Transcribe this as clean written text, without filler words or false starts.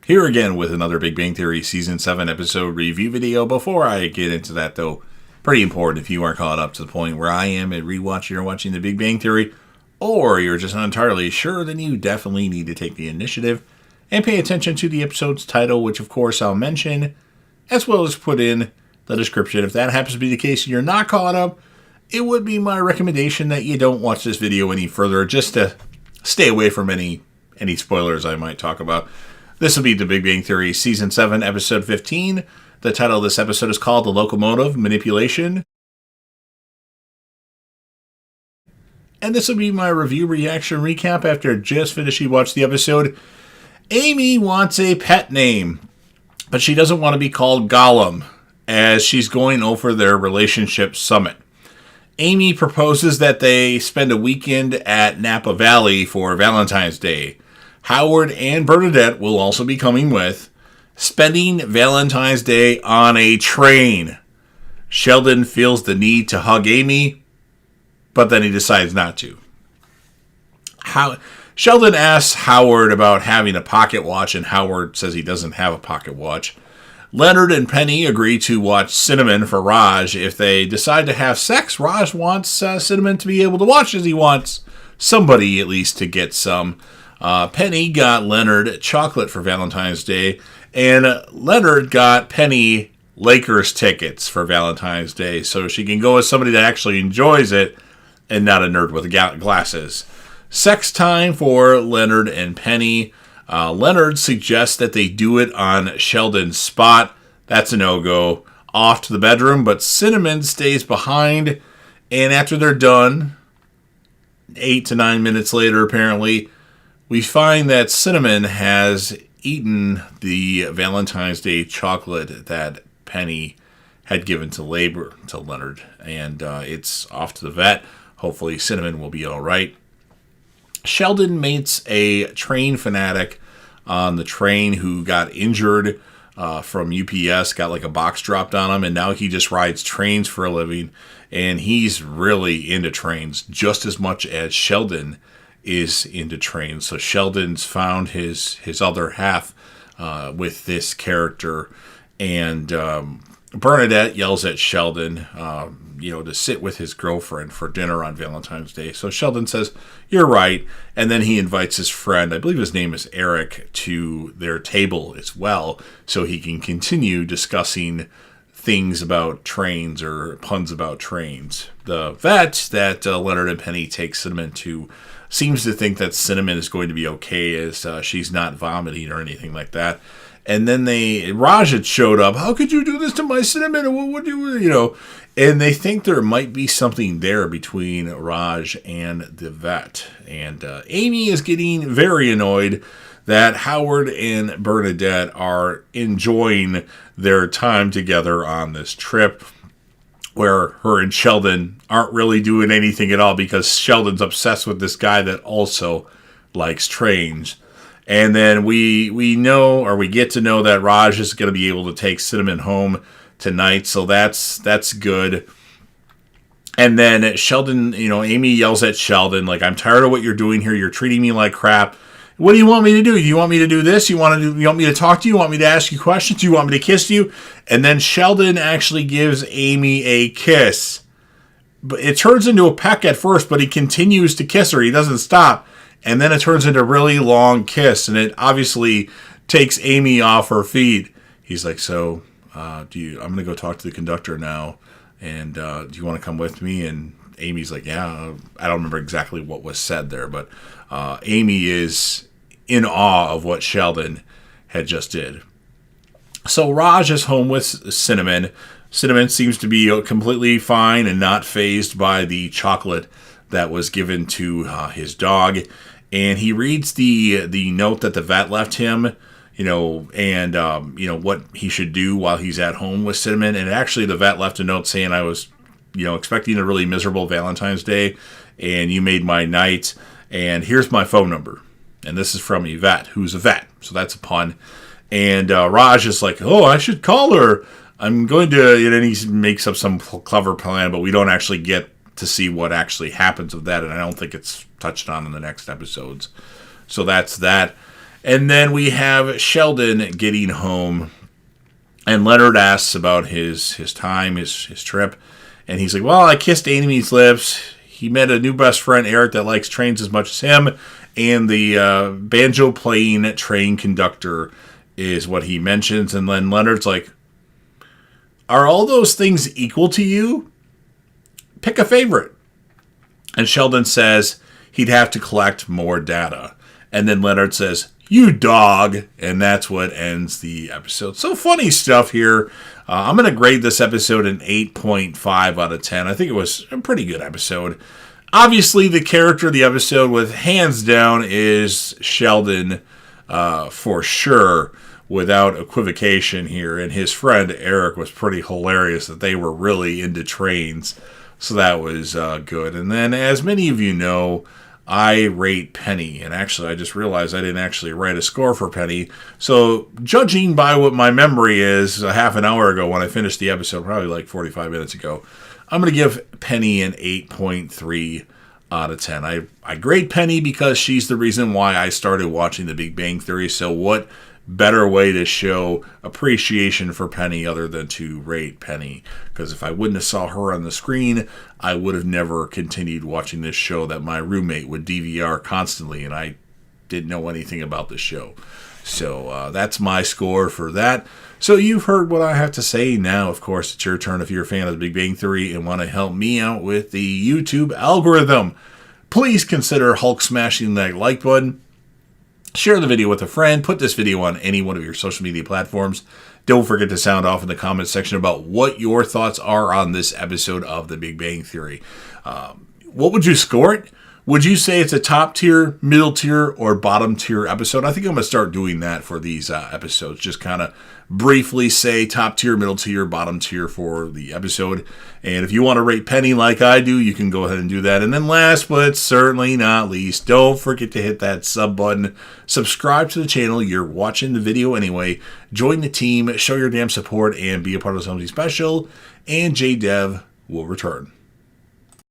Here again with another Big Bang Theory Season 7 episode review video. Before I get into that, though, pretty important if you aren't caught up to the point where I am at rewatching or watching The Big Bang Theory, or you're just not entirely sure, then you definitely need to take the initiative and pay attention to the episode's title, which of course I'll mention, as well as put in the description. If that happens to be the case and you're not caught up, it would be my recommendation that you don't watch this video any further, just to stay away from any spoilers I might talk about. This will be The Big Bang Theory Season 7, Episode 15. The title of this episode is called The Locomotive Manipulation. And this will be my review, reaction, recap after just finishing watching the episode. Amy wants a pet name, but she doesn't want to be called Gollum, as she's going over their relationship summit. Amy proposes that they spend a weekend at Napa Valley for Valentine's Day. Howard and Bernadette will also be coming with, spending Valentine's Day on a train. Sheldon feels the need to hug Amy, but then he decides not to. Sheldon asks Howard about having a pocket watch, and Howard says he doesn't have a pocket watch. Leonard and Penny agree to watch Cinnamon for Raj. If they decide to have sex, Raj wants Cinnamon to be able to watch, as he wants somebody at least to get some. Penny got Leonard chocolate for Valentine's Day, and Leonard got Penny Lakers tickets for Valentine's Day, so she can go with somebody that actually enjoys it and not a nerd with glasses. Sex time for Leonard and Penny. Leonard suggests that they do it on Sheldon's spot. That's a no-go. Off to the bedroom, but Cinnamon stays behind, and after they're done, 8 to 9 minutes later apparently, we find that Cinnamon has eaten the Valentine's Day chocolate that Penny had given to Leonard, and it's off to the vet. Hopefully Cinnamon will be all right. Sheldon meets a train fanatic on the train who got injured from UPS, got like a box dropped on him, and now he just rides trains for a living, and he's really into trains just as much as Sheldon is into trains. So Sheldon's found his other half with this character, and Bernadette yells at Sheldon to sit with his girlfriend for dinner on Valentine's Day. So Sheldon says, "You're right," and then he invites his friend, I believe his name is Eric, to their table as well, so he can continue discussing things about trains or puns about trains. The vet that Leonard and Penny take Cinnamon to seems to think that Cinnamon is going to be okay, as she's not vomiting or anything like that. And then Raj had showed up. "How could you do this to my Cinnamon? What would you?" And they think there might be something there between Raj and the vet. And Amy is getting very annoyed that Howard and Bernadette are enjoying their time together on this trip, where her and Sheldon aren't really doing anything at all because Sheldon's obsessed with this guy that also likes trains. And then we get to know that Raj is going to be able to take Cinnamon home tonight, so that's good. And then Sheldon, Amy yells at Sheldon, like, "I'm tired of what you're doing here. You're treating me like crap. What do you want me to do? Do you want me to do this? You want me to talk to you? You want me to ask you questions? Do you want me to kiss you?" And then Sheldon actually gives Amy a kiss. But it turns into a peck at first, but he continues to kiss her. He doesn't stop. And then it turns into a really long kiss, and it obviously takes Amy off her feet. He's like, "So, I'm going to go talk to the conductor now, and do you want to come with me?" And Amy's like, "Yeah." I don't remember exactly what was said there, but Amy is in awe of what Sheldon had just did. So Raj is home with Cinnamon. Cinnamon seems to be completely fine and not fazed by the chocolate that was given to his dog. And he reads the note that the vet left him, and what he should do while he's at home with Cinnamon. And actually the vet left a note saying, "I was, expecting a really miserable Valentine's Day, and you made my night, and here's my phone number." And this is from Yvette, who's a vet. So that's a pun. And Raj is like, "Oh, I should call her. I'm going to," and he makes up some clever plan, but we don't actually get to see what actually happens with that, and I don't think it's touched on in the next episodes. So that's that. And then we have Sheldon getting home, and Leonard asks about his time, his trip. And he's like, well, I kissed Amy's lips. He met a new best friend, Eric, that likes trains as much as him. And the banjo-playing train conductor is what he mentions. And then Leonard's like, are all those things equal to you? Pick a favorite. And Sheldon says he'd have to collect more data. And then Leonard says, you dog. And that's what ends the episode. So funny stuff here. I'm going to grade this episode an 8.5 out of 10. I think it was a pretty good episode. Obviously, the character of the episode with hands down is Sheldon for sure, without equivocation here. And his friend Eric was pretty hilarious that they were really into trains. So that was good. And then, as many of you know, I rate Penny. And actually, I just realized I didn't actually write a score for Penny. So, judging by what my memory is a half an hour ago when I finished the episode, probably like 45 minutes ago, I'm going to give Penny an 8.3 out of 10. I grade Penny because she's the reason why I started watching The Big Bang Theory. So what better way to show appreciation for Penny other than to rate Penny? Because if I wouldn't have saw her on the screen, I would have never continued watching this show that my roommate would DVR constantly, and I didn't know anything about the show. So that's my score for that. So you've heard what I have to say. Now, of course, it's your turn if you're a fan of The Big Bang Theory and want to help me out with the YouTube algorithm. Please consider Hulk smashing that like button. Share the video with a friend. Put this video on any one of your social media platforms. Don't forget to sound off in the comments section about what your thoughts are on this episode of The Big Bang Theory. What would you score it? Would you say it's a top tier, middle tier, or bottom tier episode? I think I'm going to start doing that for these episodes. Just kind of briefly say top tier, middle tier, bottom tier for the episode. And if you want to rate Penny like I do, you can go ahead and do that. And then last but certainly not least, don't forget to hit that sub button. Subscribe to the channel. You're watching the video anyway. Join the team, show your damn support, and be a part of something special. And JDev will return.